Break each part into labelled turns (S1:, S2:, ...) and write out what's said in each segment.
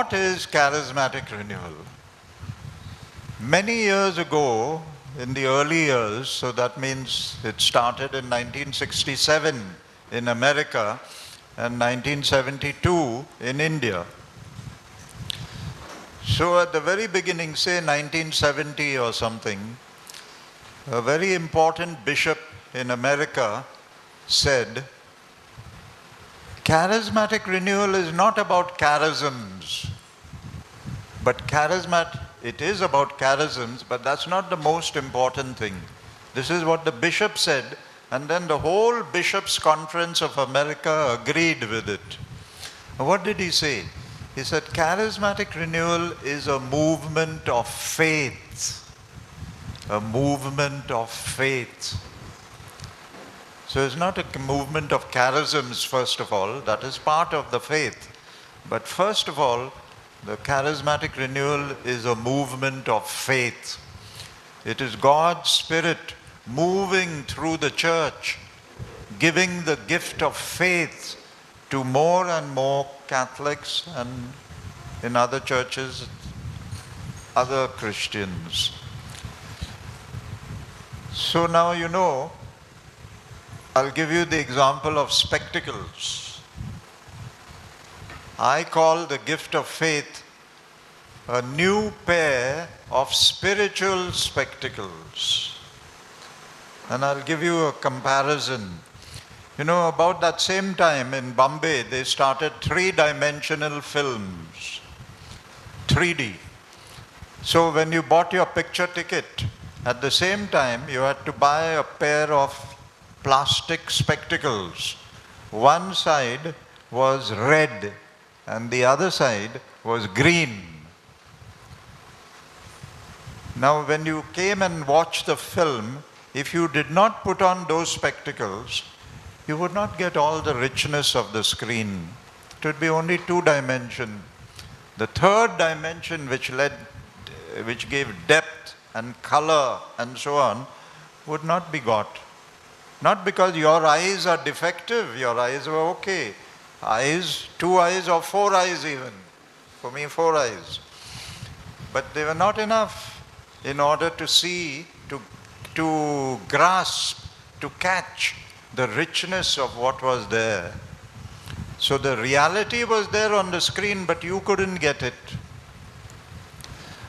S1: what is charismatic renewal? Many years ago, in the early years, so that means it started in 1967 in America and 1972 in India. So at the very beginning, say 1970 or something, a very important bishop in America said, charismatic renewal is not about charisms, but it is about charisms, but that's not the most important thing. This is what the bishop said, and then the whole Bishops' Conference of America agreed with it. What did he say? He said, charismatic renewal is a movement of faith. A movement of faith. So it's not a movement of charisms, first of all. That is part of the faith. But first of all, the charismatic renewal is a movement of faith. It is God's Spirit moving through the church, giving the gift of faith to more and more Catholics and in other churches, other Christians. So now you know, I'll give you the example of spectacles. I call the gift of faith a new pair of spiritual spectacles. And I'll give you a comparison. You know, about that same time in Bombay, they started three-dimensional films, 3D. So when you bought your picture ticket, at the same time, you had to buy a pair of plastic spectacles. One side was red and the other side was green. Now, when you came and watched the film, if you did not put on those spectacles, you would not get all the richness of the screen. It would be only two-dimension. The third dimension, which gave depth and color and so on, would not be got. Not because your eyes are defective, your eyes were okay. Eyes, 2 eyes or 4 eyes even. For me, 4 eyes. But they were not enough in order to see, to grasp, to catch the richness of what was there. So the reality was there on the screen, but you couldn't get it.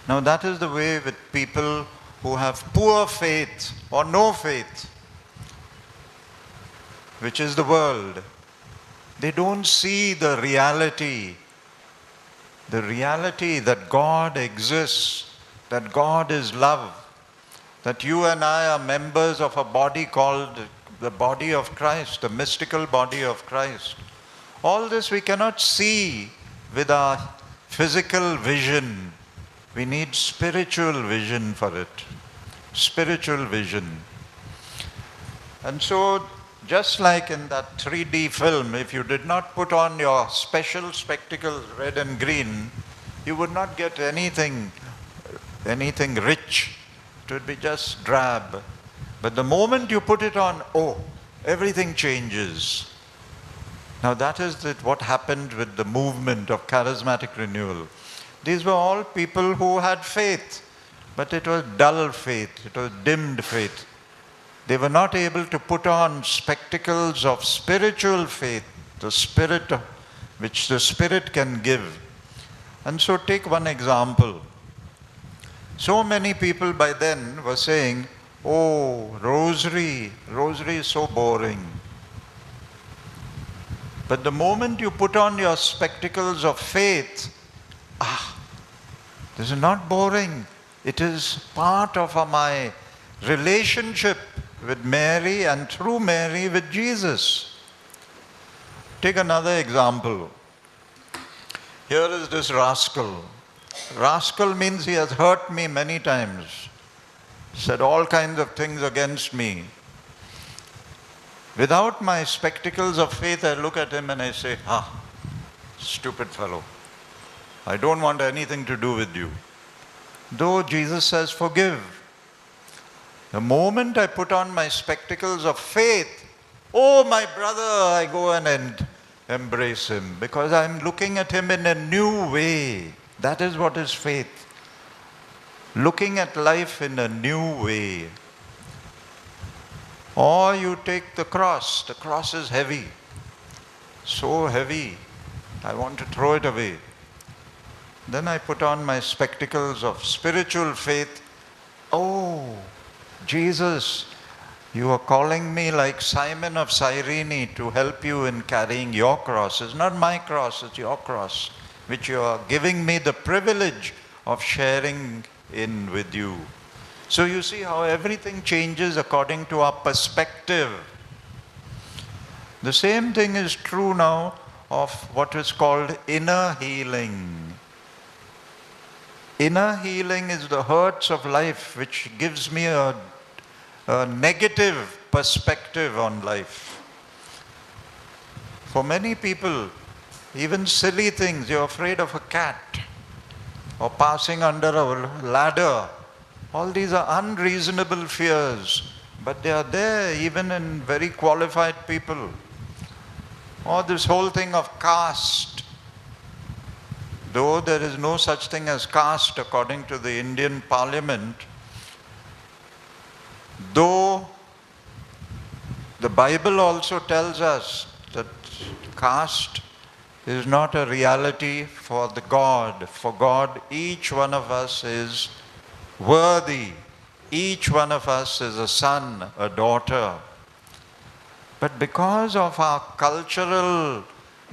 S1: Now that is the way with people who have poor faith or no faith, which is the world. They don't see the reality that God exists, that God is love, that you and I are members of a body called the body of Christ, the mystical body of Christ. All this we cannot see with our physical vision. We need spiritual vision for it. Spiritual vision. And so, just like in that 3D film, if you did not put on your special spectacles, red and green, you would not get anything rich. It would be just drab. But the moment you put it on, everything changes. Now that is what happened with the movement of charismatic renewal. These were all people who had faith, but it was dull faith, it was dimmed faith. They were not able to put on spectacles of spiritual faith, the Spirit which the Spirit can give. And so take one example. So many people by then were saying, rosary is so boring. But the moment you put on your spectacles of faith, this is not boring. It is part of my relationship with Mary and through Mary with Jesus. Take another example. Here is this rascal. Rascal means he has hurt me many times, said all kinds of things against me. Without my spectacles of faith, I look at him and I say, stupid fellow. I don't want anything to do with you. Though Jesus says, forgive. The moment I put on my spectacles of faith, my brother, I go and embrace him, because I'm looking at him in a new way. That is what is faith. Looking at life in a new way. Or you take the cross. The cross is heavy. So heavy. I want to throw it away. Then I put on my spectacles of spiritual faith. Oh, Jesus, you are calling me like Simon of Cyrene to help you in carrying your cross. It's not my cross, it's your cross, which you are giving me the privilege of sharing in with you. So you see how everything changes according to our perspective. The same thing is true now of what is called inner healing. Inner healing is the hurts of life which gives me a negative perspective on life. For many people, even silly things, you're afraid of a cat or passing under a ladder. All these are unreasonable fears, but they are there even in very qualified people. Or this whole thing of caste. Though there is no such thing as caste according to the Indian Parliament, though the Bible also tells us that caste is not a reality for the God. For God, each one of us is worthy. Each one of us is a son, a daughter. But because of our cultural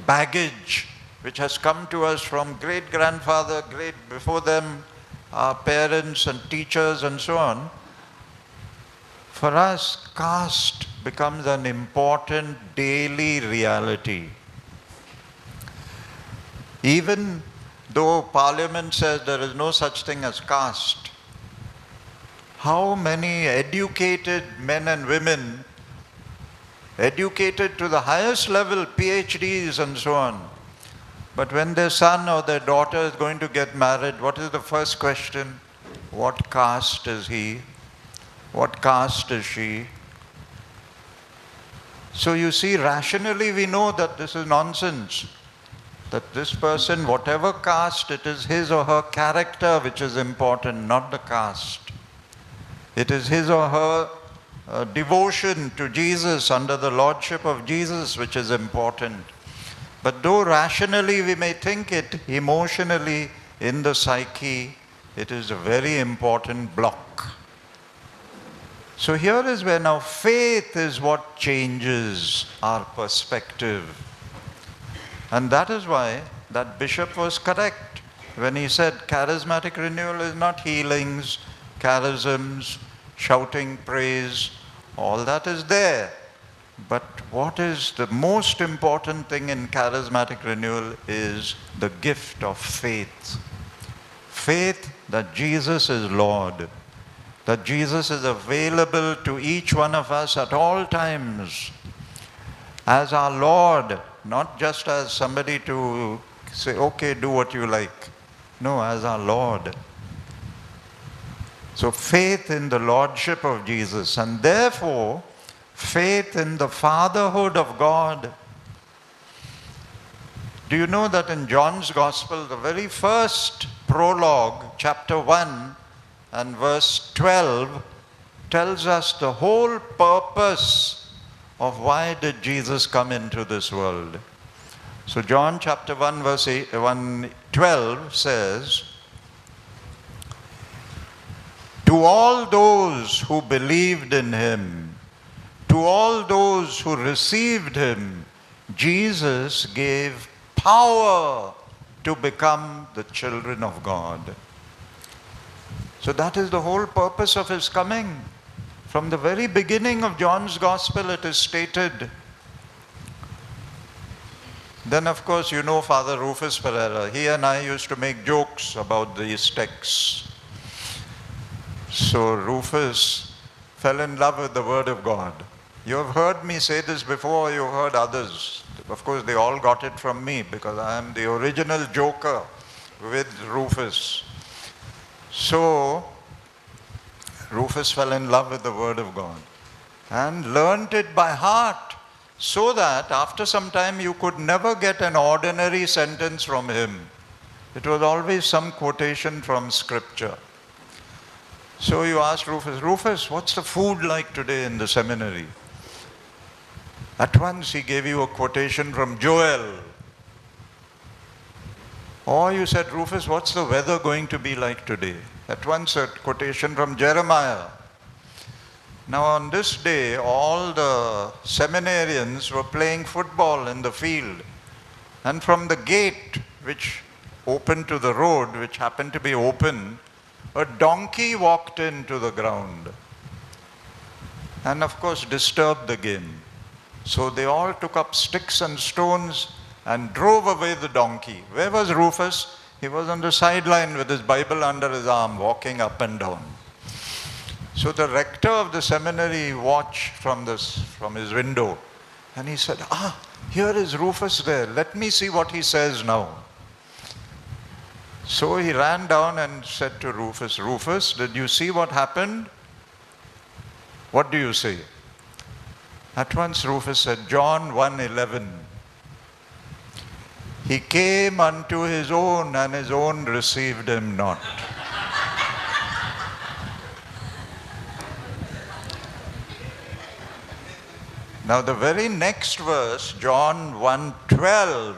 S1: baggage, which has come to us from great-grandfather, before them, our parents and teachers and so on, for us, caste becomes an important daily reality. Even though Parliament says there is no such thing as caste, how many educated men and women, educated to the highest level, PhDs and so on, but when their son or their daughter is going to get married, what is the first question? What caste is he? What caste is she? So you see, rationally we know that this is nonsense. That this person, whatever caste, it is his or her character which is important, not the caste. It is his or her devotion to Jesus under the lordship of Jesus which is important. But though rationally we may think it, emotionally in the psyche, it is a very important block. So here is where now faith is what changes our perspective. And that is why that bishop was correct when he said charismatic renewal is not healings, charisms, shouting praise, all that is there. But what is the most important thing in charismatic renewal is the gift of faith. Faith that Jesus is Lord, that Jesus is available to each one of us at all times as our Lord, not just as somebody to say, okay, do what you like. No, as our Lord. So faith in the Lordship of Jesus, and therefore faith in the fatherhood of God. Do you know that in John's Gospel, the very first prologue, chapter 1 and verse 12, tells us the whole purpose of why did Jesus come into this world. So John chapter 1 verse 12 says, to all those who believed in him, to all those who received him, Jesus gave power to become the children of God. So that is the whole purpose of his coming. From the very beginning of John's Gospel it is stated. Then of course you know Father Rufus Pereira. He and I used to make jokes about these texts. So Rufus fell in love with the Word of God. You have heard me say this before, you have heard others. Of course, they all got it from me because I am the original joker with Rufus. So, Rufus fell in love with the Word of God and learnt it by heart. so that after some time you could never get an ordinary sentence from him. It was always some quotation from scripture. So you asked Rufus, Rufus, what's the food like today in the seminary? At once he gave you a quotation from Joel. Or you said, Rufus, what's the weather going to be like today? At once a quotation from Jeremiah. Now on this day, all the seminarians were playing football in the field. And from the gate, which opened to the road, which happened to be open, a donkey walked into the ground. And of course disturbed the game. So they all took up sticks and stones and drove away the donkey. Where was Rufus? He was on the sideline with his Bible under his arm, walking up and down. So the rector of the seminary watched from his window, and he said, here is Rufus there. Let me see what he says now. So he ran down and said to Rufus, Rufus, did you see what happened? What do you say? At once Rufus said, John 1:11. He came unto his own, and his own received him not. Now the very next verse, John 1:12,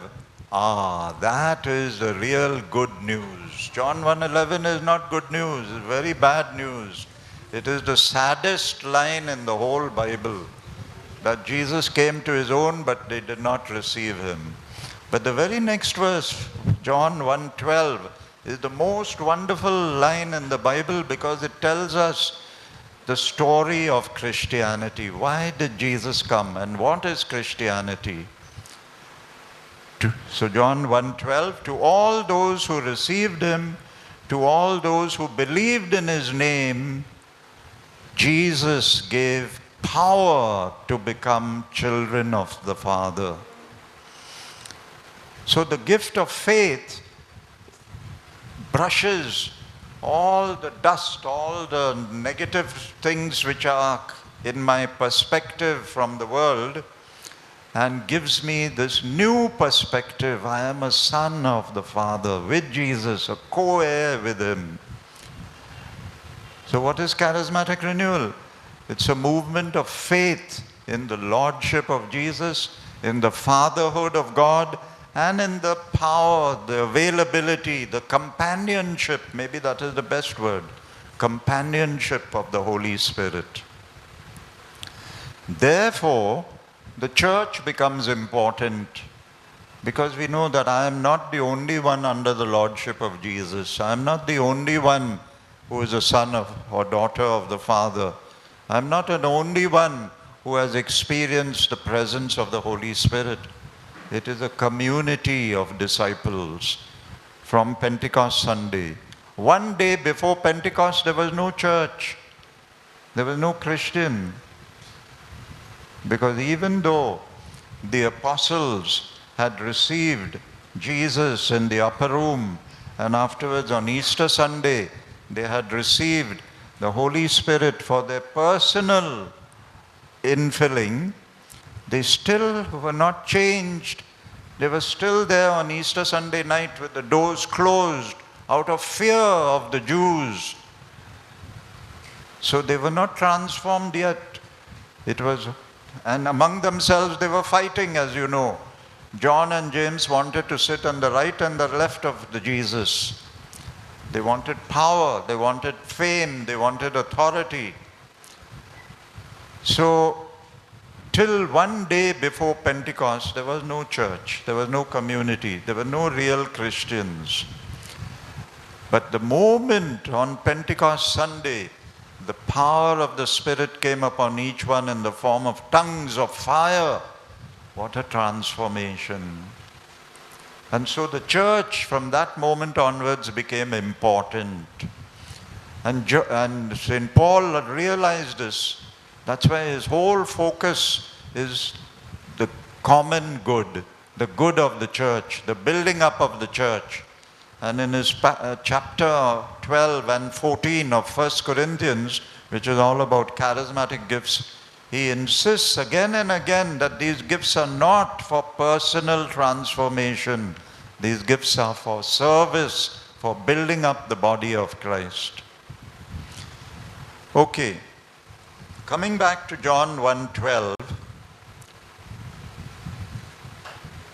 S1: that is the real good news. John 1:11 is not good news, it's very bad news. It is the saddest line in the whole Bible, that Jesus came to his own, but they did not receive him. But the very next verse, John 1:12, is the most wonderful line in the Bible because it tells us the story of Christianity. Why did Jesus come and what is Christianity? So John 1:12, to all those who received him, to all those who believed in his name, Jesus gave power to become children of the Father. So the gift of faith brushes all the dust, all the negative things which are in my perspective from the world, and gives me this new perspective. I am a son of the Father with Jesus, a co-heir with him. So what is charismatic renewal? It's a movement of faith in the lordship of Jesus, in the fatherhood of God, and in the power, the availability, the companionship, maybe that is the best word, companionship of the Holy Spirit. Therefore, the church becomes important because we know that I am not the only one under the lordship of Jesus. I am not the only one who is a son of or daughter of the Father. I am not an only one who has experienced the presence of the Holy Spirit. It is a community of disciples from Pentecost Sunday. One day before Pentecost, there was no church. There was no Christian. Because even though the apostles had received Jesus in the upper room, and afterwards on Easter Sunday, they had received the Holy Spirit for their personal infilling, they still were not changed. They were still there on Easter Sunday night with the doors closed out of fear of the Jews. So they were not transformed yet. And among themselves they were fighting, as you know. John and James wanted to sit on the right and the left of the Jesus. They wanted power, they wanted fame, they wanted authority. So, till one day before Pentecost, there was no church, there was no community, there were no real Christians. But the moment on Pentecost Sunday, the power of the Spirit came upon each one in the form of tongues of fire. What a transformation. And so the church from that moment onwards became important. And St. Paul realized this. That's why his whole focus is the common good, the good of the church, the building up of the church. And in his chapter 12 and 14 of 1 Corinthians, which is all about charismatic gifts, he insists again and again that these gifts are not for personal transformation. These gifts are for service, for building up the body of Christ. Okay, coming back to John 1:12.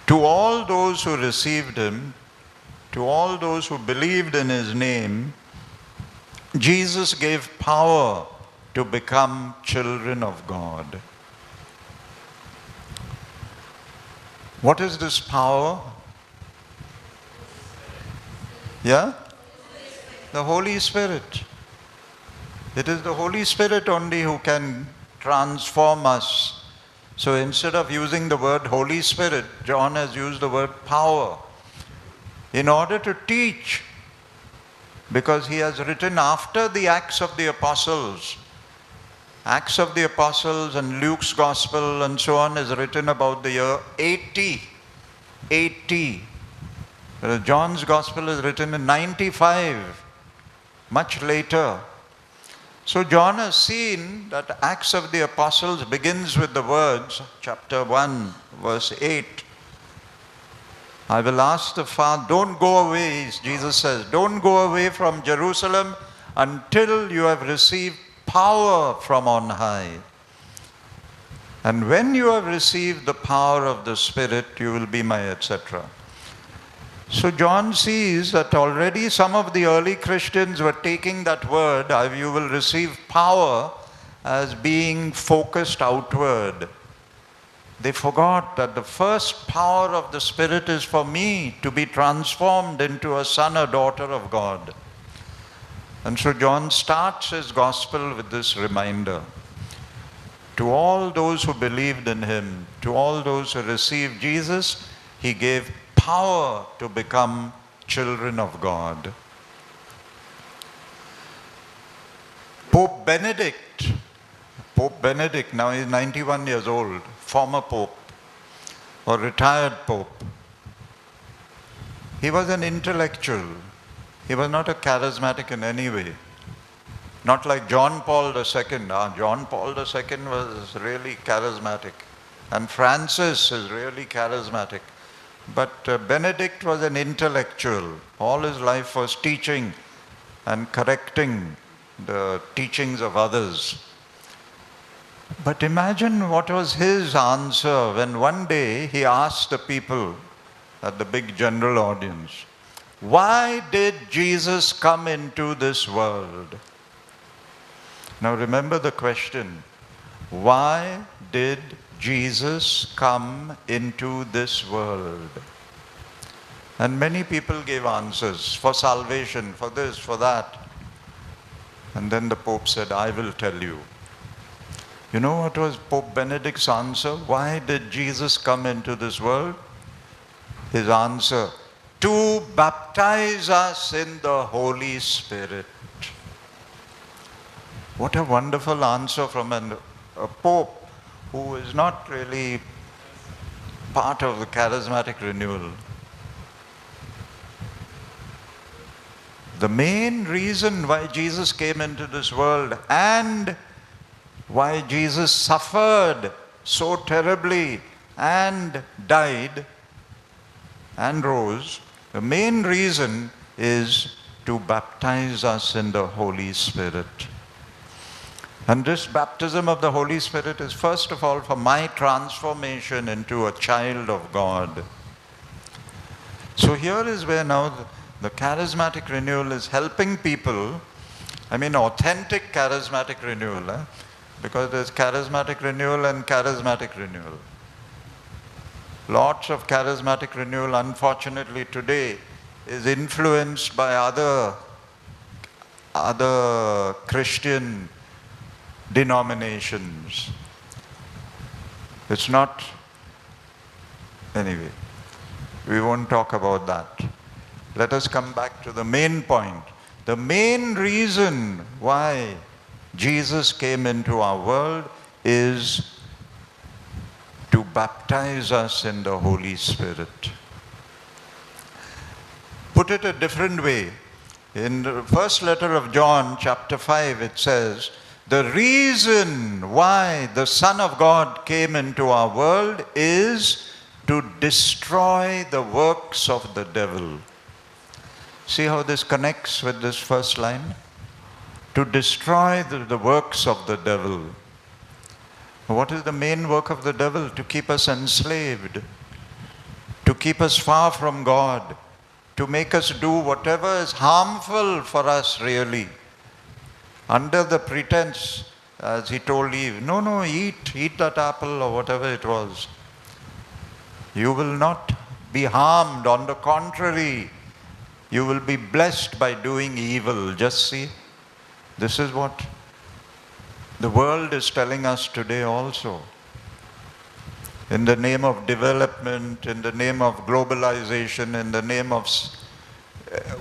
S1: To all those who received him, to all those who believed in his name, Jesus gave power to become children of God. What is this power? Yeah? The Holy Spirit. It is the Holy Spirit only who can transform us. So instead of using the word Holy Spirit, John has used the word power in order to teach, because he has written after the Acts of the Apostles. Acts of the Apostles and Luke's Gospel and so on is written about the year 80. 80. John's Gospel is written in 95, much later. So John has seen that Acts of the Apostles begins with the words, chapter 1, verse 8. I will ask the Father, don't go away, Jesus says, don't go away from Jerusalem until you have received power from on high. And when you have received the power of the Spirit, you will be my etc. So John sees that already some of the early Christians were taking that word, you will receive power, as being focused outward. They forgot that the first power of the Spirit is for me to be transformed into a son or daughter of God. And so John starts his gospel with this reminder. To all those who believed in him, to all those who received Jesus, he gave power to become children of God. Pope Benedict, now he's 91 years old, former Pope or retired Pope. He was an intellectual. He was not a charismatic in any way. Not like John Paul II. John Paul II was really charismatic. And Francis is really charismatic. But Benedict was an intellectual. All his life was teaching and correcting the teachings of others. But imagine what was his answer when one day he asked the people at the big general audience, why did Jesus come into this world? Now remember the question, why did Jesus come into this world? And many people gave answers, for salvation, for this, for that. And then the Pope said, I will tell you. You know what was Pope Benedict's answer? Why did Jesus come into this world? His answer, to baptize us in the Holy Spirit. What a wonderful answer from a Pope who is not really part of the charismatic renewal. The main reason why Jesus came into this world and why Jesus suffered so terribly and died and rose, the main reason is to baptize us in the Holy Spirit. And this baptism of the Holy Spirit is first of all for my transformation into a child of God. So here is where now the charismatic renewal is helping people, authentic charismatic renewal, because there's charismatic renewal and charismatic renewal. Lots of charismatic renewal, unfortunately today, is influenced by other Christian denominations. It's not, anyway, we won't talk about that. Let us come back to the main point. The main reason why Jesus came into our world is to baptize us in the Holy Spirit. Put it a different way. In the first letter of John, chapter 5, it says The reason why the Son of God came into our world is to destroy the works of the devil. See how this connects with this first line? To destroy the works of the devil. What is the main work of the devil? To keep us enslaved, to keep us far from God, to make us do whatever is harmful for us really. Under the pretense, as he told Eve, no, eat that apple or whatever it was. You will not be harmed. On the contrary, you will be blessed by doing evil. Just see, this is what the world is telling us today also. In the name of development, in the name of globalization, in the name of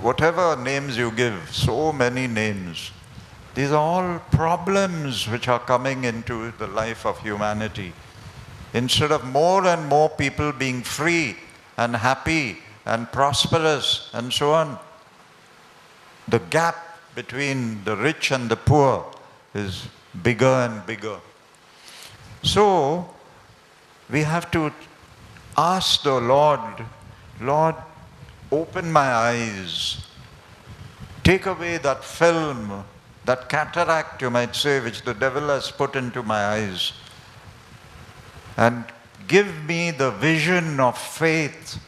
S1: whatever names you give, so many names. These are all problems which are coming into the life of humanity. Instead of more and more people being free and happy and prosperous and so on, the gap between the rich and the poor is bigger and bigger. So, we have to ask the Lord, open my eyes. Take away that film, that cataract, you might say, which the devil has put into my eyes. And give me the vision of faith.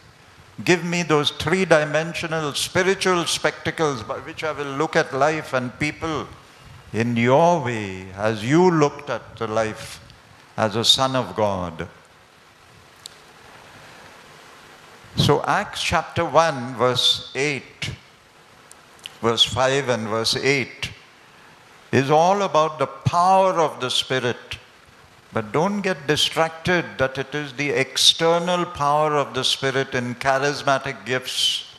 S1: Give me those three-dimensional spiritual spectacles by which I will look at life and people in your way, as you looked at the life as a son of God. So Acts chapter 1, verse 8, verse 5 and verse 8 is all about the power of the Spirit. But don't get distracted that it is the external power of the Spirit in charismatic gifts.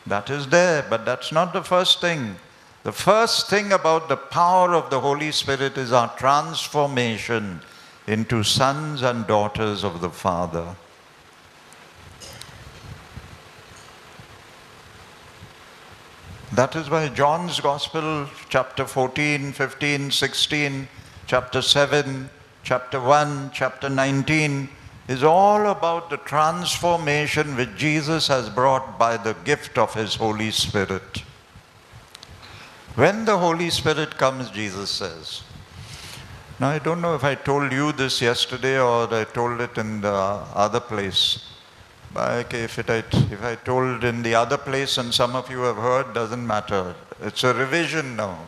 S1: That is there, but that's not the first thing. The first thing about the power of the Holy Spirit is our transformation into sons and daughters of the Father. That is why John's Gospel, chapter 14, 15, 16, chapter 7, chapter 1, chapter 19, is all about the transformation which Jesus has brought by the gift of His Holy Spirit. When the Holy Spirit comes, Jesus says. Now, I don't know if I told you this yesterday or I told it in the other place. But if I told in the other place and some of you have heard, doesn't matter. It's a revision now.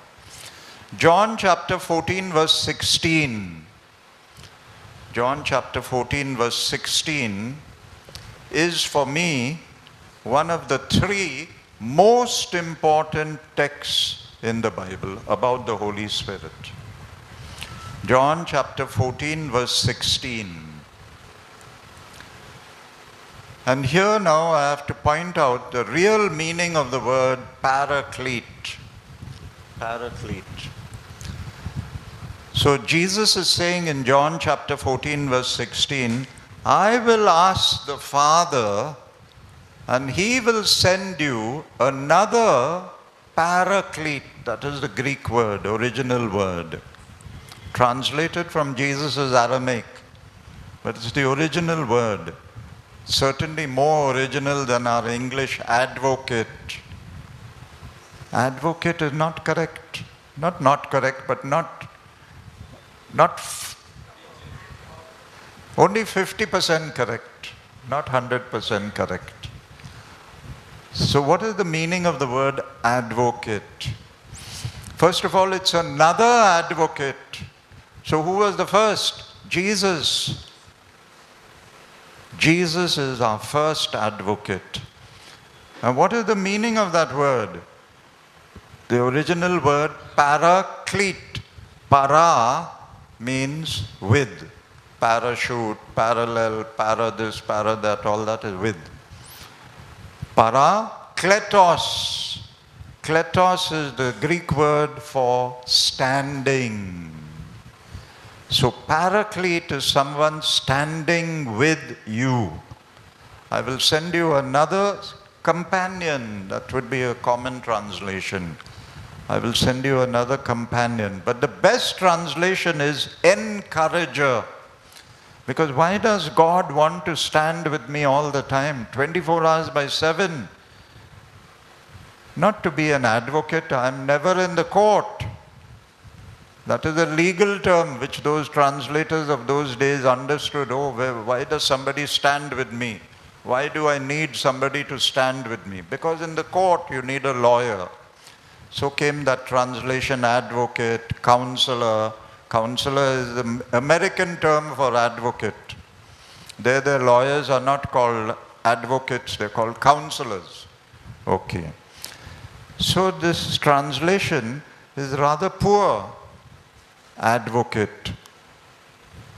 S1: John chapter 14, verse 16. John chapter 14, verse 16 is for me one of the three most important texts in the Bible about the Holy Spirit. John chapter 14, verse 16. And here now I have to point out the real meaning of the word paraclete. Paraclete. So Jesus is saying in John chapter 14, verse 16, I will ask the Father and He will send you another paraclete. That is the Greek word, original word. Translated from Jesus' Aramaic. But it's the original word. Certainly more original than our English advocate. Advocate is not correct. Not correct, but only 50% correct, not 100% correct. So what is the meaning of the word advocate? First of all, it's another advocate. So who was the first? Jesus. Jesus is our first advocate. And what is the meaning of that word? The original word paraclete. Para means with. Parachute, parallel, para this, para that, all that is with. Parakletos. Kletos is the Greek word for standing. So paraclete is someone standing with you. I will send you another companion. That would be a common translation. I will send you another companion. But the best translation is encourager. Because why does God want to stand with me all the time, 24 hours by 7? Not to be an advocate. I'm never in the court. That is a legal term which those translators of those days understood. Oh, why does somebody stand with me? Why do I need somebody to stand with me? Because in the court you need a lawyer. So came that translation, advocate, counselor. Counselor is the American term for advocate. There the lawyers are not called advocates, they're called counselors. Okay. So this translation is rather poor. Advocate.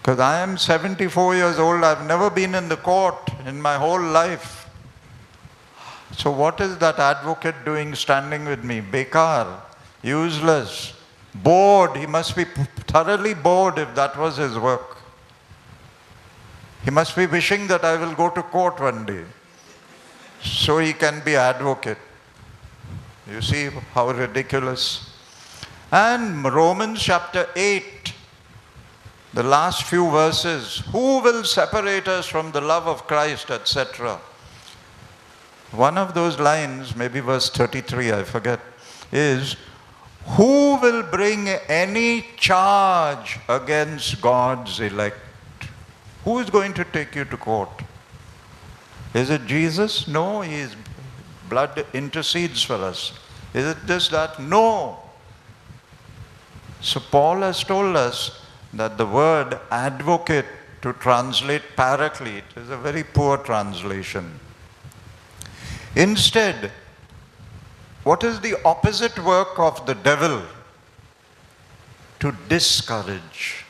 S1: Because I am 74 years old, I've never been in the court in my whole life. So what is that advocate doing standing with me? Bekar, useless, bored. He must be thoroughly bored if that was his work. He must be wishing that I will go to court one day so he can be advocate. You see how ridiculous. And Romans chapter 8, the last few verses, who will separate us from the love of Christ, etc. One of those lines, maybe verse 33, I forget, is, who will bring any charge against God's elect? Who is going to take you to court? Is it Jesus? No, his blood intercedes for us. Is it this, that? No. So Paul has told us that the word advocate, to translate paraclete, is a very poor translation. Instead, what is the opposite work of the devil? To discourage.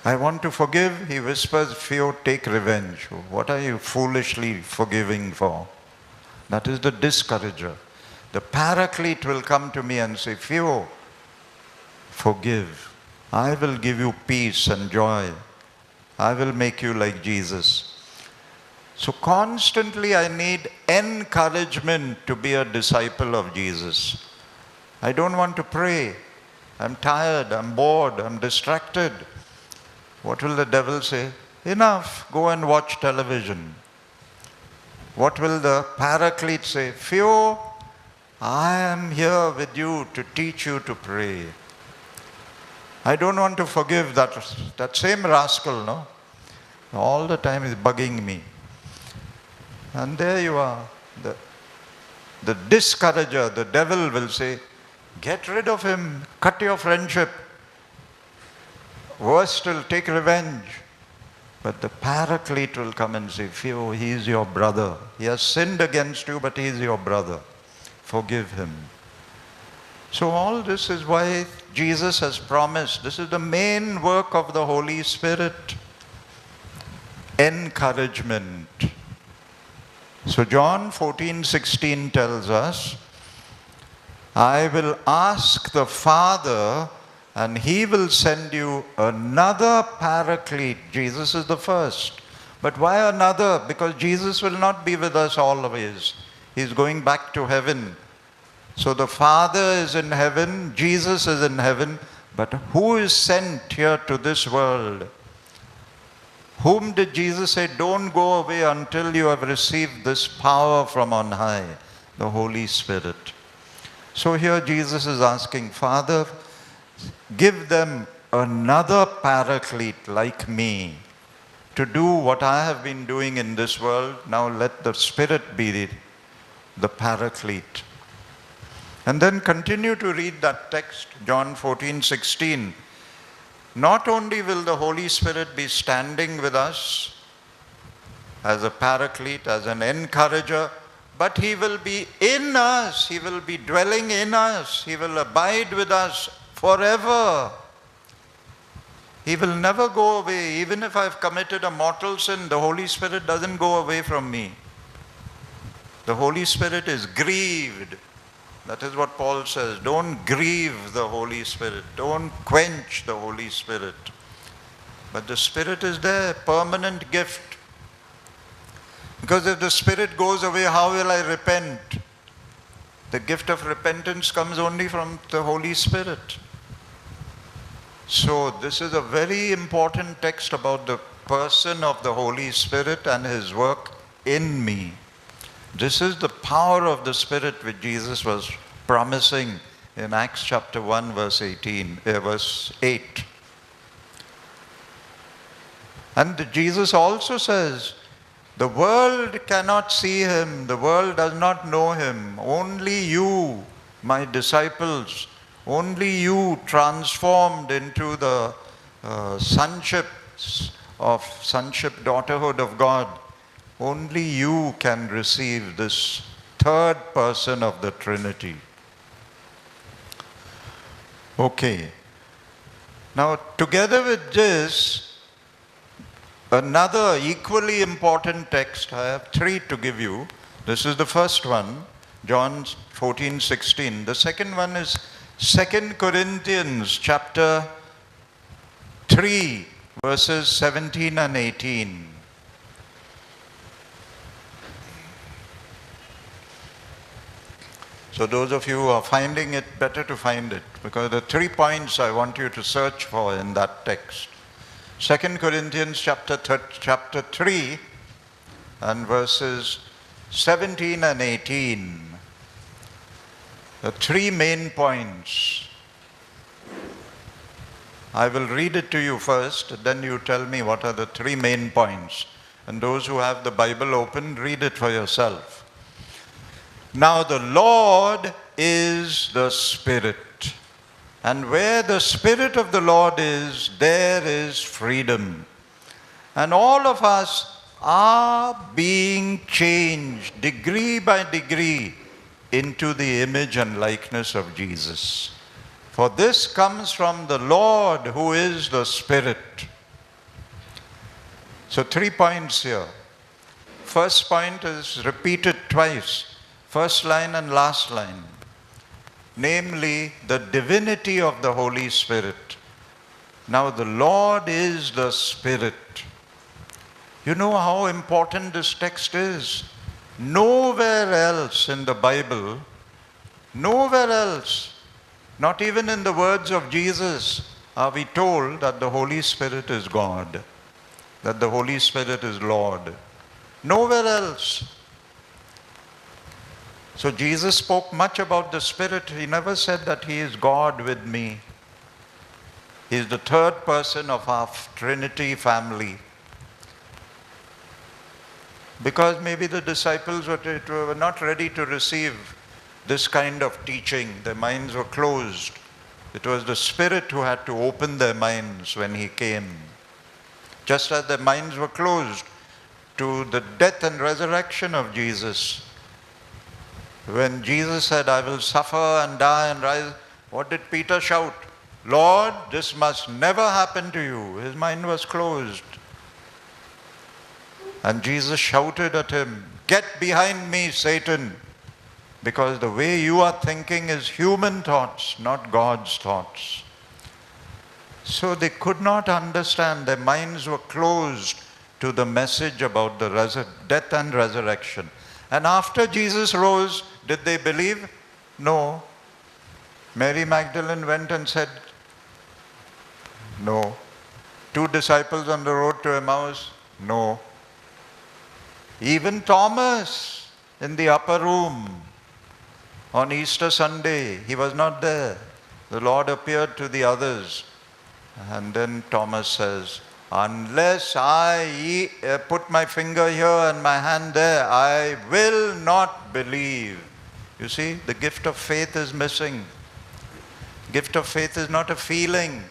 S1: I want to forgive, he whispers, fear, take revenge. What are you foolishly forgiving for? That is the discourager. The paraclete will come to me and say, fear, forgive. I will give you peace and joy. I will make you like Jesus. So constantly I need encouragement to be a disciple of Jesus. I don't want to pray. I'm tired, I'm bored, I'm distracted. What will the devil say? Enough, go and watch television. What will the paraclete say? Few, I am here with you to teach you to pray. I don't want to forgive that same rascal, no? All the time is bugging me. And there you are. The discourager, the devil will say, get rid of him, cut your friendship. Worse still, take revenge. But the paraclete will come and say, Phew, he is your brother. He has sinned against you, but he is your brother. Forgive him. So all this is why Jesus has promised. This is the main work of the Holy Spirit. Encouragement. So John 14:16 tells us, I will ask the Father and he will send you another paraclete. Jesus is the first. But why another? Because Jesus will not be with us always. He's going back to heaven. So the Father is in heaven, Jesus is in heaven, but who is sent here to this world? Whom did Jesus say, don't go away until you have received this power from on high, the Holy Spirit? So here Jesus is asking, Father, give them another paraclete like me to do what I have been doing in this world. Now let the Spirit be the paraclete. And then continue to read that text, John 14:16. Not only will the Holy Spirit be standing with us as a paraclete, as an encourager, but he will be in us. He will be dwelling in us. He will abide with us forever. He will never go away. Even if I've committed a mortal sin, the Holy Spirit doesn't go away from me. The Holy Spirit is grieved. That is what Paul says. Don't grieve the Holy Spirit. Don't quench the Holy Spirit. But the Spirit is there, permanent gift. Because if the Spirit goes away, how will I repent? The gift of repentance comes only from the Holy Spirit. So this is a very important text about the person of the Holy Spirit and his work in me. This is the power of the Spirit which Jesus was promising in Acts chapter 1 verse 8. And Jesus also says, the world cannot see him, the world does not know him. Only you, my disciples, only you transformed into the sonship, daughterhood of God. Only you can receive this third person of the Trinity. Okay. Now, together with this, another equally important text, I have three to give you. This is the first one, John 14:16. The second one is 2 Corinthians chapter 3, verses 17 and 18. So those of you who are finding it, better to find it, because the 3 points I want you to search for in that text. 2 Corinthians chapter 3 and verses 17 and 18. The 3 main points. I will read it to you first, then you tell me what are the 3 main points. And those who have the Bible open, read it for yourself. Now the Lord is the Spirit. And where the Spirit of the Lord is, there is freedom. And all of us are being changed degree by degree into the image and likeness of Jesus. For this comes from the Lord who is the Spirit. So 3 points here. First point is repeated twice. First line and last line. Namely, the divinity of the Holy Spirit. Now the Lord is the Spirit. You know how important this text is? Nowhere else in the Bible, nowhere else, not even in the words of Jesus, are we told that the Holy Spirit is God, that the Holy Spirit is Lord. Nowhere else. So Jesus spoke much about the Spirit. He never said that he is God with me. He is the third person of our Trinity family. Because maybe the disciples were not ready to receive this kind of teaching. Their minds were closed. It was the Spirit who had to open their minds when he came. Just as their minds were closed to the death and resurrection of Jesus. When Jesus said, I will suffer and die and rise, what did Peter shout? Lord, this must never happen to you. His mind was closed. And Jesus shouted at him, get behind me, Satan, because the way you are thinking is human thoughts, not God's thoughts. So they could not understand. Their minds were closed to the message about the death and resurrection. And after Jesus rose, did they believe? No. Mary Magdalene went and said, no. 2 disciples on the road to Emmaus? No. Even Thomas in the upper room on Easter Sunday, he was not there. The Lord appeared to the others. And then Thomas says, unless I put my finger here and my hand there, I will not believe. You see, the gift of faith is missing. Gift of faith is not a feeling.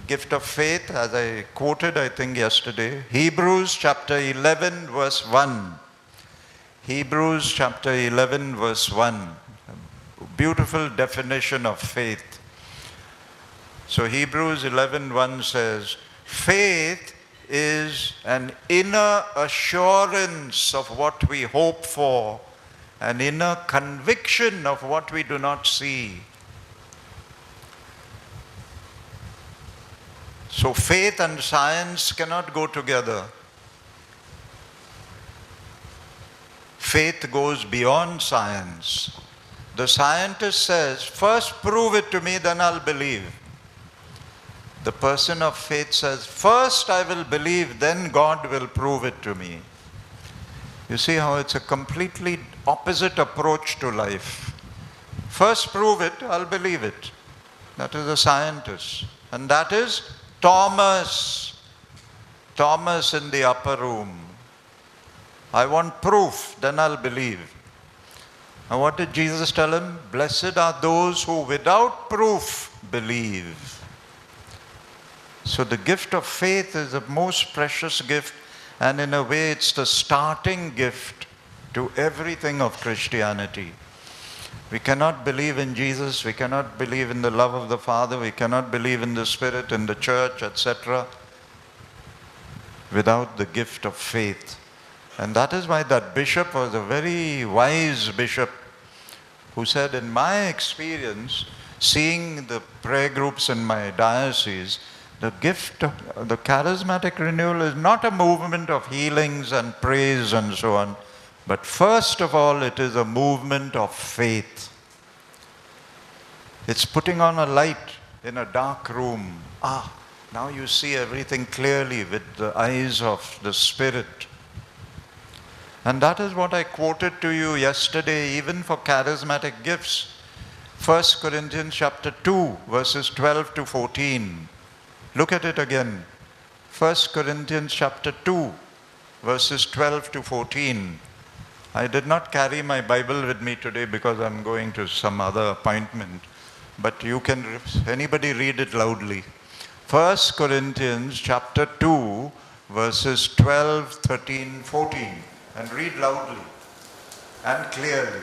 S1: Gift of faith, as I quoted, I think yesterday, Hebrews chapter 11 verse 1. Hebrews chapter 11 verse 1. Beautiful definition of faith. So Hebrews 11:1 says, faith is an inner assurance of what we hope for, an inner conviction of what we do not see. So faith and science cannot go together. Faith goes beyond science. The scientist says, first prove it to me, then I'll believe. The person of faith says, first I will believe, then God will prove it to me. You see how it's a completely opposite approach to life. First prove it, I'll believe it. That is a scientist. And that is Thomas. Thomas in the upper room. I want proof, then I'll believe. Now what did Jesus tell him? Blessed are those who without proof believe. So the gift of faith is a most precious gift, and in a way it's the starting gift to everything of Christianity. We cannot believe in Jesus, we cannot believe in the love of the Father, we cannot believe in the Spirit, in the church, etc., without the gift of faith. And that is why that bishop was a very wise bishop who said, in my experience, seeing the prayer groups in my diocese, the gift of the charismatic renewal is not a movement of healings and praise and so on, but first of all, it is a movement of faith. It's putting on a light in a dark room. Now you see everything clearly with the eyes of the Spirit. And that is what I quoted to you yesterday, even for charismatic gifts. 1 Corinthians chapter 2, verses 12 to 14. Look at it again. 1 Corinthians chapter 2, verses 12 to 14. I did not carry my Bible with me today because I'm going to some other appointment. But you can, anybody read it loudly. 1 Corinthians chapter 2, verses 12, 13, 14. And read loudly and clearly.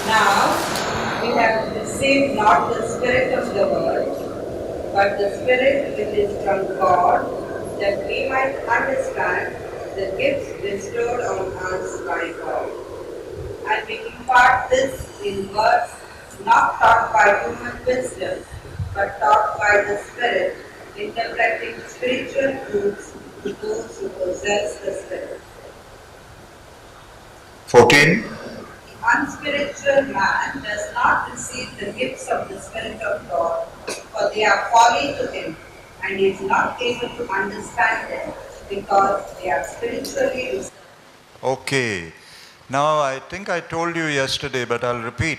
S2: Now we have received not the spirit of the world, but the Spirit which is from God, that we might understand the gifts bestowed on us by God. And we impart this in words not taught by human wisdom, but taught by the Spirit, interpreting spiritual truths to those who possess the Spirit.
S1: 14.
S2: Unspiritual man does not receive the gifts of the Spirit of God, for they are folly to him, and he is not able to understand them, because they are spiritually received.
S1: Okay. Now I think I told you yesterday, but I'll repeat.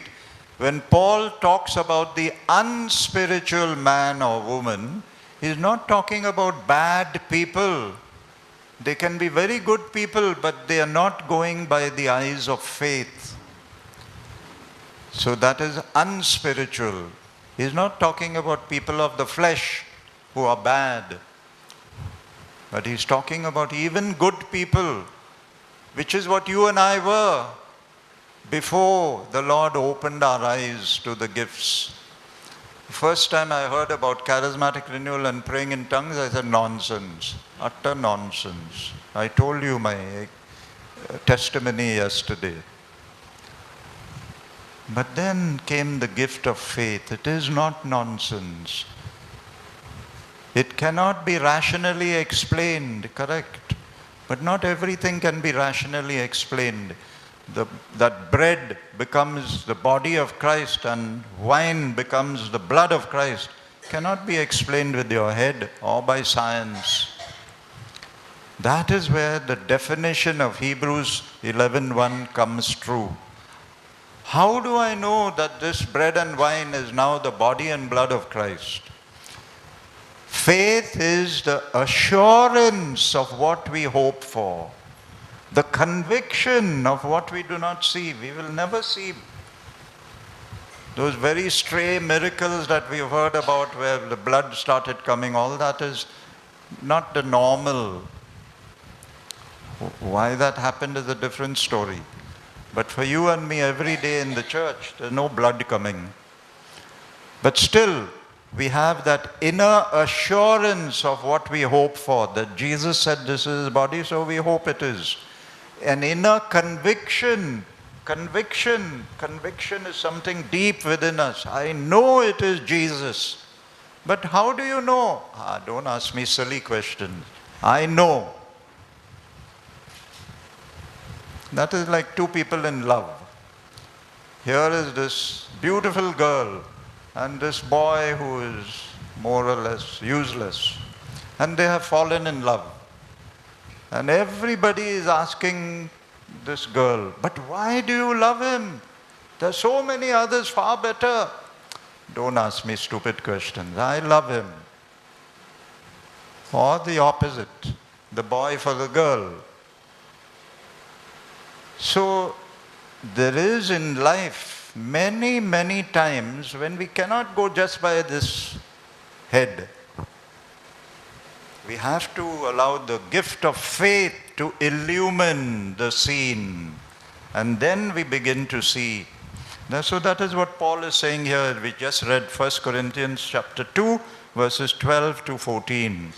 S1: When Paul talks about the unspiritual man or woman, he's not talking about bad people. They can be very good people, but they are not going by the eyes of faith. So that is unspiritual. He's not talking about people of the flesh who are bad. But he's talking about even good people, which is what you and I were before the Lord opened our eyes to the gifts. The first time I heard about charismatic renewal and praying in tongues, I said, nonsense, utter nonsense. I told you my testimony yesterday. But then came the gift of faith. It is not nonsense. It cannot be rationally explained, correct? But not everything can be rationally explained. That bread becomes the body of Christ and wine becomes the blood of Christ cannot be explained with your head or by science. That is where the definition of Hebrews 11:1 comes true. How do I know that this bread and wine is now the body and blood of Christ? Faith is the assurance of what we hope for. The conviction of what we do not see. We will never see those very stray miracles that we've heard about where the blood started coming. All that is not the normal. Why that happened is a different story. But for you and me every day in the church, there's no blood coming. But still, we have that inner assurance of what we hope for. That Jesus said this is his body, so we hope it is. An inner conviction. Conviction is something deep within us. I know it is Jesus. But how do you know? Don't ask me silly questions. I know. That is like two people in love. Here is this beautiful girl and this boy who is more or less useless. And they have fallen in love. And everybody is asking this girl, but why do you love him? There are so many others far better. Don't ask me stupid questions. I love him. Or the opposite, the boy for the girl. So there is in life many, many times when we cannot go just by this head. We have to allow the gift of faith to illumine the scene. And then we begin to see. So that is what Paul is saying here. We just read 1 Corinthians chapter 2, verses 12 to 14.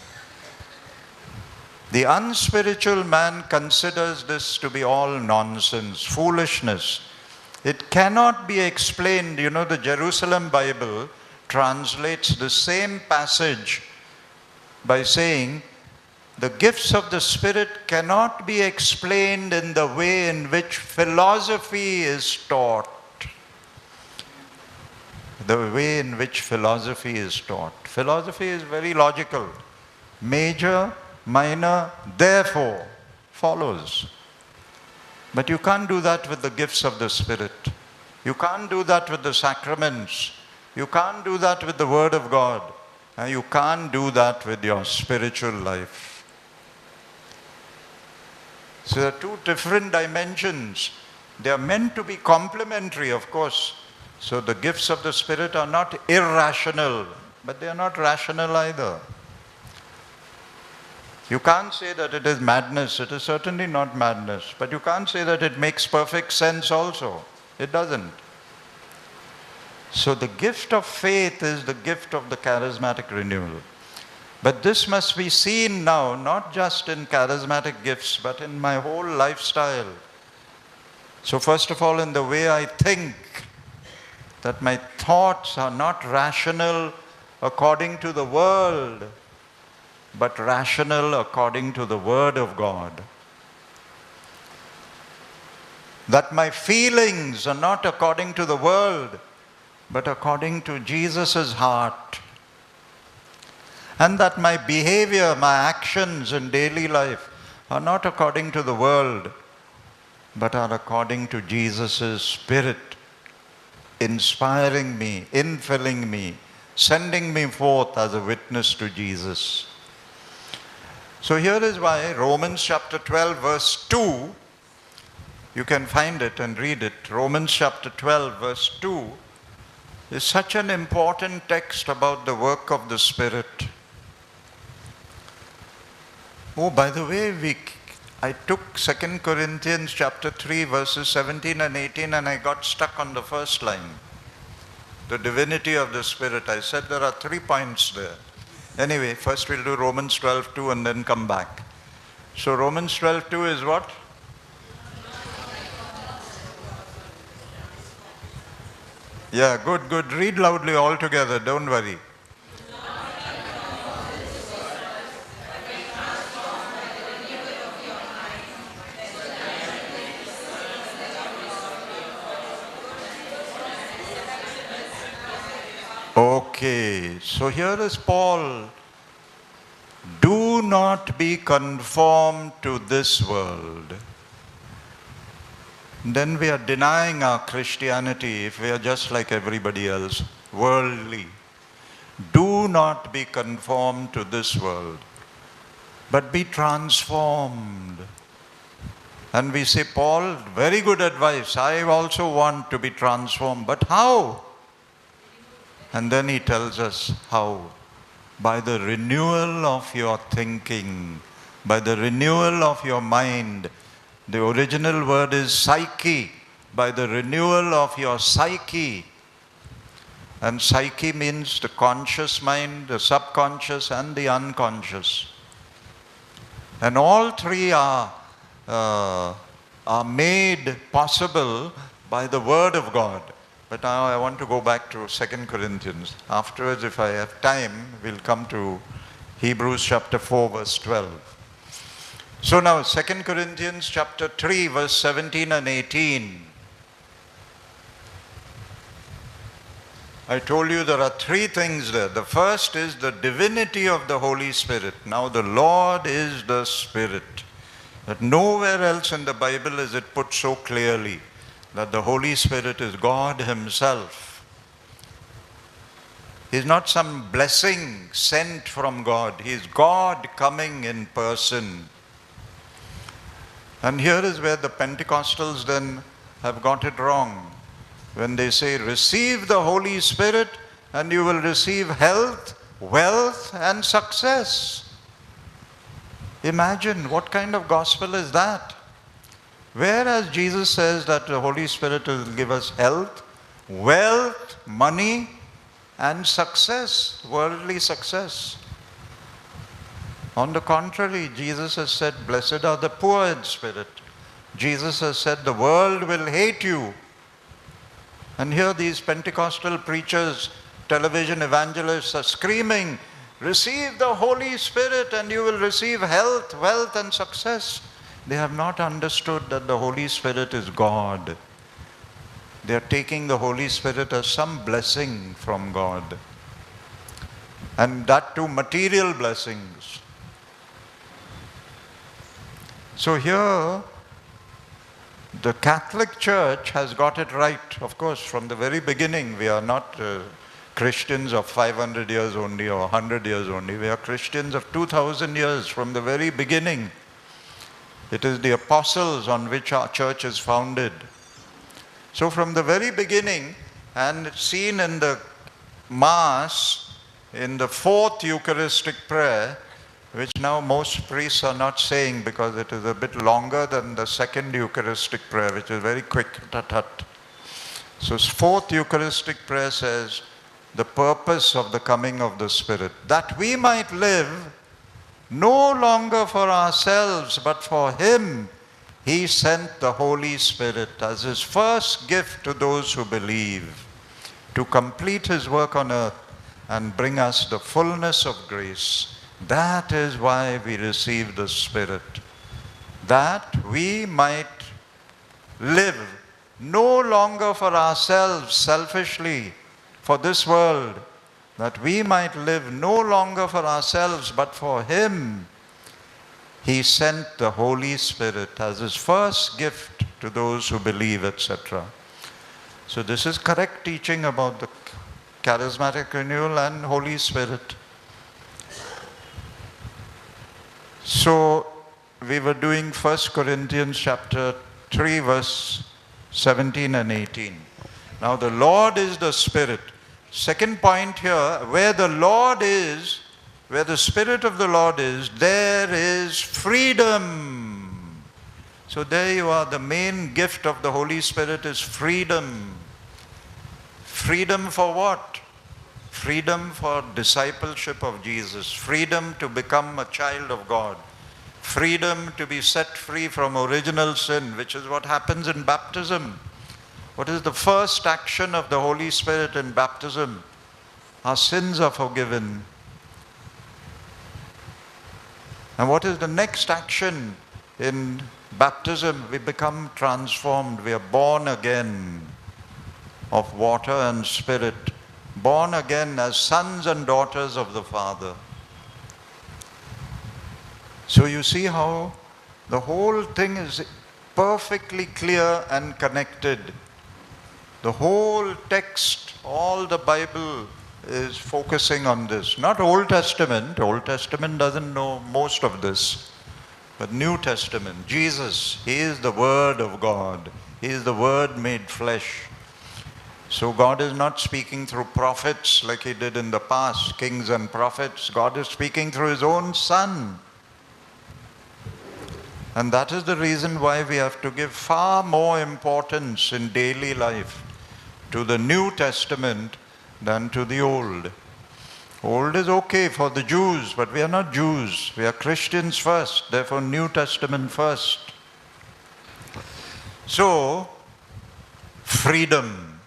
S1: The unspiritual man considers this to be all nonsense, foolishness. It cannot be explained. You know, the Jerusalem Bible translates the same passage by saying, the gifts of the Spirit cannot be explained in the way in which philosophy is taught. The way in which philosophy is taught. Philosophy is very logical. Major, minor, therefore, follows. But you can't do that with the gifts of the Spirit. You can't do that with the sacraments. You can't do that with the Word of God. And you can't do that with your spiritual life. So there are two different dimensions. They are meant to be complementary, of course. So the gifts of the Spirit are not irrational, but they are not rational either. You can't say that it is madness. It is certainly not madness. But you can't say that it makes perfect sense also. It doesn't. So the gift of faith is the gift of the charismatic renewal. But this must be seen now, not just in charismatic gifts, but in my whole lifestyle. So first of all, in the way I think, that my thoughts are not rational according to the world, but rational according to the Word of God. That my feelings are not according to the world, but according to Jesus' heart. And that my behavior, my actions in daily life are not according to the world, but are according to Jesus' Spirit, inspiring me, infilling me, sending me forth as a witness to Jesus. So here is why Romans chapter 12 verse 2, you can find it and read it. Romans chapter 12 verse 2 is such an important text about the work of the Spirit. Oh, by the way, I took 2 Corinthians chapter 3 verses 17 and 18 and I got stuck on the first line. The divinity of the Spirit. I said there are 3 points there. Anyway, first we'll do Romans 12:2 and then come back. So Romans 12:2 is what? Yeah, good. Read loudly all together, don't worry. Okay, so here is Paul. Do not be conformed to this world. Then we are denying our Christianity if we are just like everybody else, worldly. Do not be conformed to this world, but be transformed. And we say, Paul, very good advice. I also want to be transformed. But how? And then he tells us how. By the renewal of your thinking, by the renewal of your mind. The original word is psyche. By the renewal of your psyche. And psyche means the conscious mind, the subconscious and the unconscious. And all three are made possible by the Word of God. But now I want to go back to 2 Corinthians. Afterwards, if I have time, we'll come to Hebrews chapter 4, verse 12. So now 2 Corinthians chapter 3, verse 17 and 18. I told you there are three things there. The first is the divinity of the Holy Spirit. Now the Lord is the Spirit. That nowhere else in the Bible is it put so clearly that the Holy Spirit is God Himself. He's not some blessing sent from God. He's God coming in person. And here is where the Pentecostals then have got it wrong. When they say, receive the Holy Spirit and you will receive health, wealth and success. Imagine what kind of gospel is that? Whereas Jesus says that the Holy Spirit will give us health, wealth, money and success, worldly success. On the contrary, Jesus has said, blessed are the poor in spirit. Jesus has said, the world will hate you. And here these Pentecostal preachers, television evangelists are screaming, receive the Holy Spirit and you will receive health, wealth and success. They have not understood that the Holy Spirit is God. They are taking the Holy Spirit as some blessing from God. And that too material blessings. So here, the Catholic Church has got it right. Of course, from the very beginning, we are not Christians of 500 years only or 100 years only. We are Christians of 2000 years from the very beginning. It is the apostles on which our church is founded. So from the very beginning, and seen in the Mass, in the fourth Eucharistic prayer, which now most priests are not saying because it is a bit longer than the second Eucharistic prayer, which is very quick, tut-tut. So fourth Eucharistic prayer says, the purpose of the coming of the Spirit, that we might live no longer for ourselves, but for Him. He sent the Holy Spirit as His first gift to those who believe, to complete His work on earth and bring us the fullness of grace. That is why we receive the Spirit, that we might live no longer for ourselves selfishly, for this world, that we might live no longer for ourselves but for Him. He sent the Holy Spirit as His first gift to those who believe, etc. So this is correct teaching about the charismatic renewal and Holy Spirit. So we were doing 1 Corinthians chapter 3 verse 17 and 18. Now the Lord is the Spirit. Second point here, where the Lord is, where the Spirit of the Lord is, there is freedom. So there you are, the main gift of the Holy Spirit is freedom. Freedom for what? Freedom for discipleship of Jesus. Freedom to become a child of God. Freedom to be set free from original sin, which is what happens in baptism. What is the first action of the Holy Spirit in baptism? Our sins are forgiven. And what is the next action in baptism? We become transformed. We are born again of water and Spirit. Born again as sons and daughters of the Father. So you see how the whole thing is perfectly clear and connected. The whole text, all the Bible is focusing on this. Not Old Testament. Old Testament doesn't know most of this. But New Testament, Jesus, He is the Word of God. He is the Word made flesh. So God is not speaking through prophets like He did in the past, kings and prophets. God is speaking through His own Son. And that is the reason why we have to give far more importance in daily life to the New Testament than to the Old. Old is okay for the Jews, but we are not Jews. We are Christians first, therefore New Testament first. So, freedom.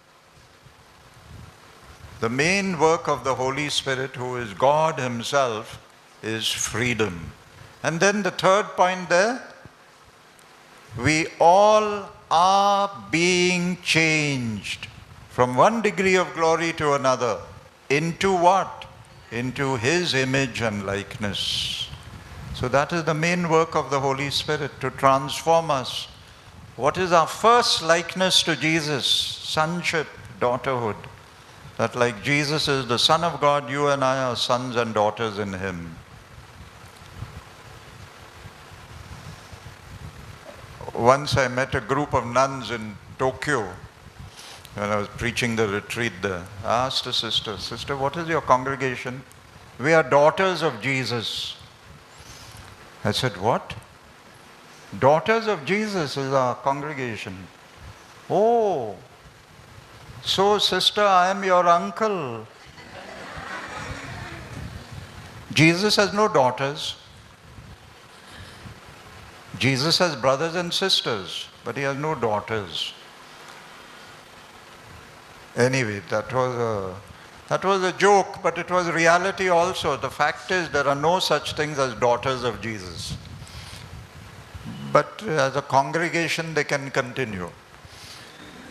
S1: The main work of the Holy Spirit, who is God Himself, is freedom. And then the third point there, we all are being changed from one degree of glory to another. Into what? Into His image and likeness. So that is the main work of the Holy Spirit, to transform us. What is our first likeness to Jesus? Sonship, daughterhood. That like Jesus is the Son of God, you and I are sons and daughters in Him. Once I met a group of nuns in Tokyo when I was preaching the retreat there. I asked a sister, "Sister, what is your congregation?" "We are daughters of Jesus." I said, "What?" "Daughters of Jesus is our congregation." "Oh, so sister, I am your uncle." Jesus has no daughters. Jesus has brothers and sisters, but He has no daughters. Anyway, that was a joke, but it was reality also. The fact is, there are no such things as daughters of Jesus. But as a congregation, they can continue.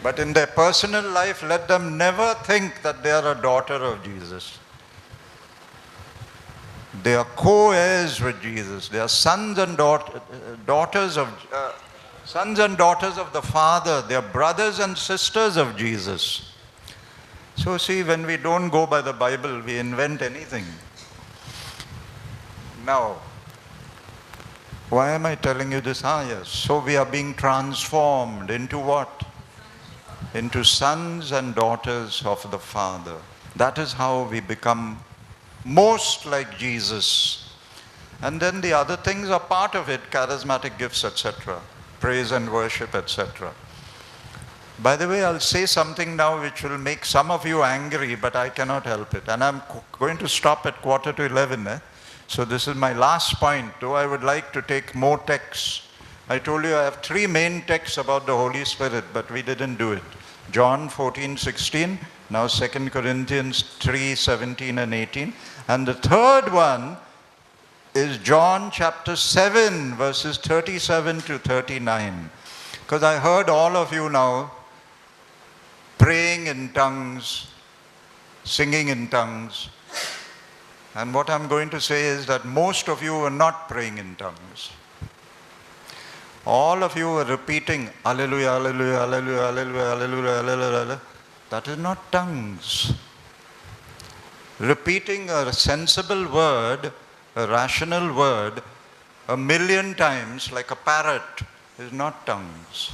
S1: But in their personal life, let them never think that they are a daughter of Jesus. They are co-heirs with Jesus. They are sons and daughters of the Father. They are brothers and sisters of Jesus. So see, when we don't go by the Bible, we invent anything. Now, why am I telling you this? Yes. So we are being transformed into what? Into sons and daughters of the Father. That is how we become most like Jesus. And then the other things are part of it, charismatic gifts, etc., praise and worship, etc. By the way, I'll say something now which will make some of you angry, but I cannot help it. And I'm going to stop at 11:15. So this is my last point, though I would like to take more texts. I told you I have 3 main texts about the Holy Spirit, but we didn't do it. John 14:16, now 2 Corinthians 3:17 and 18. And the third one is John chapter 7, verses 37 to 39. Because I heard all of you now praying in tongues, singing in tongues. And what I'm going to say is that most of you are not praying in tongues. All of you are repeating, Hallelujah, Hallelujah, Hallelujah, Hallelujah, Hallelujah, Hallelujah. That is not tongues. Repeating a sensible word, a rational word, 1,000,000 times like a parrot is not tongues.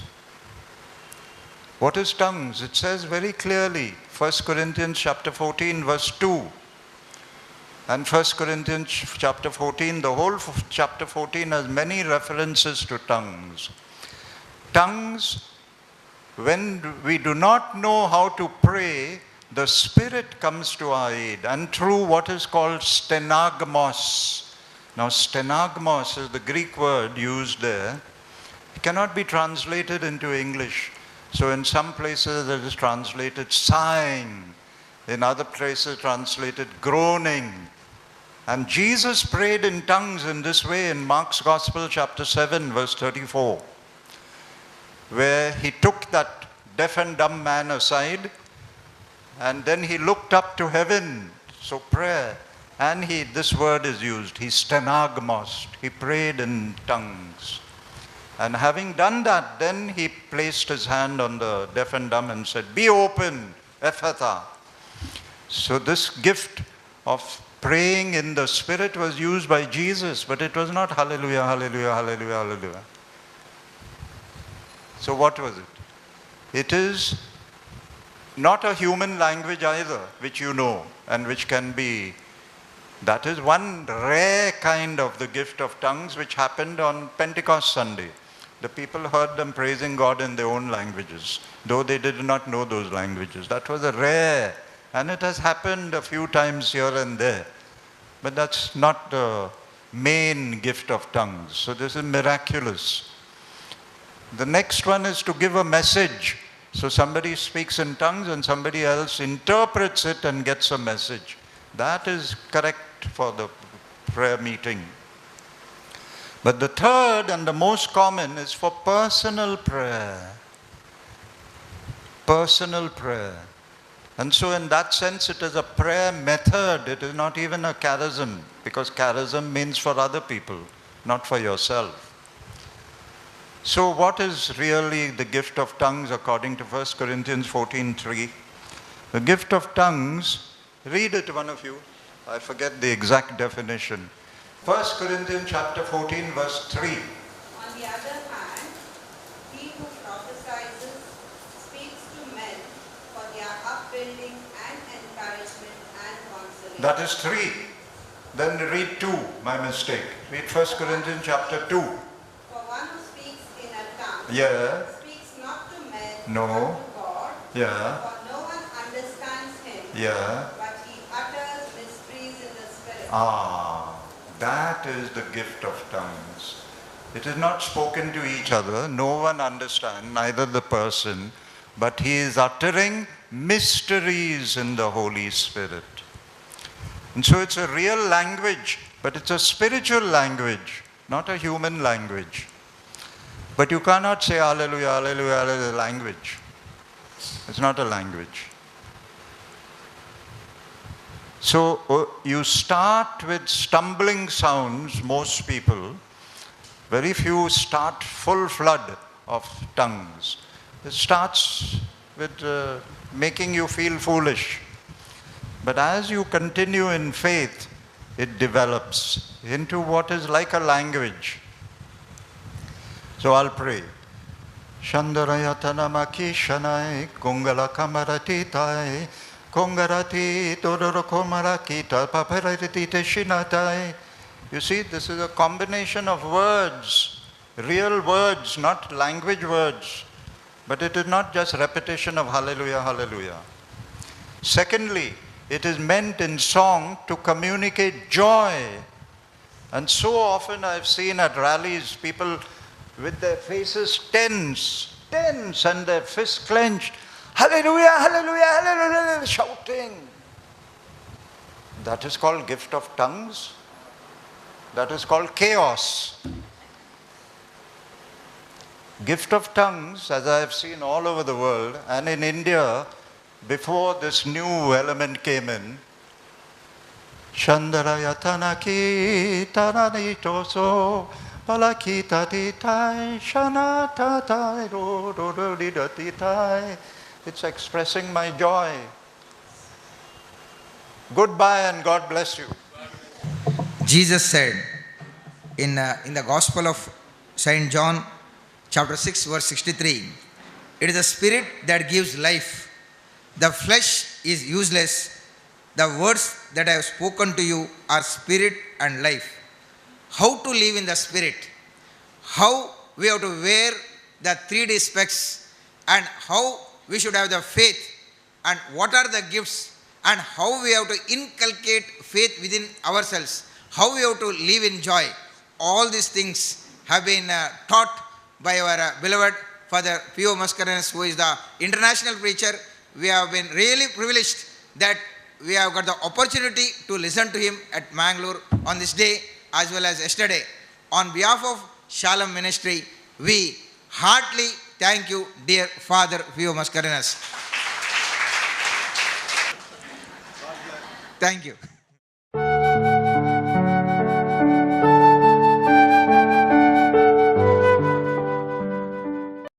S1: What is tongues? It says very clearly, 1 Corinthians chapter 14, verse 2. And 1 Corinthians chapter 14, the whole chapter 14 has many references to tongues. Tongues, when we do not know how to pray, the Spirit comes to our aid, and through what is called stenagmos. Now, stenagmos is the Greek word used there. It cannot be translated into English. So in some places it is translated sighing, in other places translated groaning. And Jesus prayed in tongues in this way in Mark's Gospel chapter 7 verse 34, where He took that deaf and dumb man aside and then He looked up to heaven, so prayer, and this word is used, He stenagmos, He prayed in tongues. And having done that, then He placed His hand on the deaf and dumb and said, "Be open, Ephatha." So this gift of praying in the Spirit was used by Jesus, but it was not hallelujah, hallelujah, hallelujah, hallelujah. So what was it? It is not a human language either, which you know, and which can be, that is one rare kind of the gift of tongues which happened on Pentecost Sunday. The people heard them praising God in their own languages, though they did not know those languages. That was a rare, and it has happened a few times here and there. But that's not the main gift of tongues. So this is miraculous. The next one is to give a message. So somebody speaks in tongues and somebody else interprets it and gets a message. That is correct for the prayer meeting. But the third and the most common is for personal prayer. Personal prayer. And so in that sense, it is a prayer method. It is not even a charism, because charism means for other people, not for yourself. So what is really the gift of tongues according to 1 Corinthians 14:3? The gift of tongues, read it, one of you. I forget the exact definition. 1 Corinthians chapter 14, verse 3.
S2: On the other hand, he who prophesies speaks to men for their upbuilding and encouragement and consolation.
S1: That is 3. Then read 2, my mistake. Read 1 Corinthians chapter 2.
S2: For one who speaks in a tongue
S1: Yeah.
S2: speaks not to men
S1: No.
S2: but to God,
S1: Yeah.
S2: for no one understands him,
S1: Yeah.
S2: but he utters mysteries in the Spirit.
S1: That is the gift of tongues. It is not spoken to each other. No one understands, neither the person, but he is uttering mysteries in the Holy Spirit. And so it's a real language, but it's a spiritual language, not a human language. But you cannot say hallelujah, hallelujah, hallelujah, language. It's not a language. So you start with stumbling sounds, most people. Very few start full flood of tongues. It starts with making you feel foolish. But as you continue in faith, it develops into what is like a language. So I'll pray. Shandarayatana Shanai Kungala Kamaratitai Kongarati Todorokomarakita Paparatita Shinatai. You see, this is a combination of words, real words, not language words. But it is not just repetition of hallelujah, hallelujah. Secondly, it is meant in song to communicate joy. And so often I've seen at rallies people with their faces tense, and their fists clenched. Hallelujah, hallelujah, hallelujah, shouting. That is called gift of tongues. That is called chaos. Gift of tongues, as I have seen all over the world, and in India, before this new element came in, Shandarayatanaki Tananitoso Palakita Ditai Shanatatai Rododidatai. It's expressing my joy. Goodbye and God bless you.
S3: Jesus said in the Gospel of St. John, chapter 6, verse 63, it is the Spirit that gives life. The flesh is useless. The words that I have spoken to you are spirit and life. How to live in the Spirit? How we have to wear the 3D specs, and how we should have the faith, and what are the gifts, and how we have to inculcate faith within ourselves, how we have to live in joy. All these things have been taught by our beloved Father P.O. Mascarenhas, who is the international preacher. We have been really privileged that we have got the opportunity to listen to him at Mangalore on this day as well as yesterday. On behalf of Shalom Ministry, we heartily thank you, dear Father P.O. Mascarenhas. Thank you.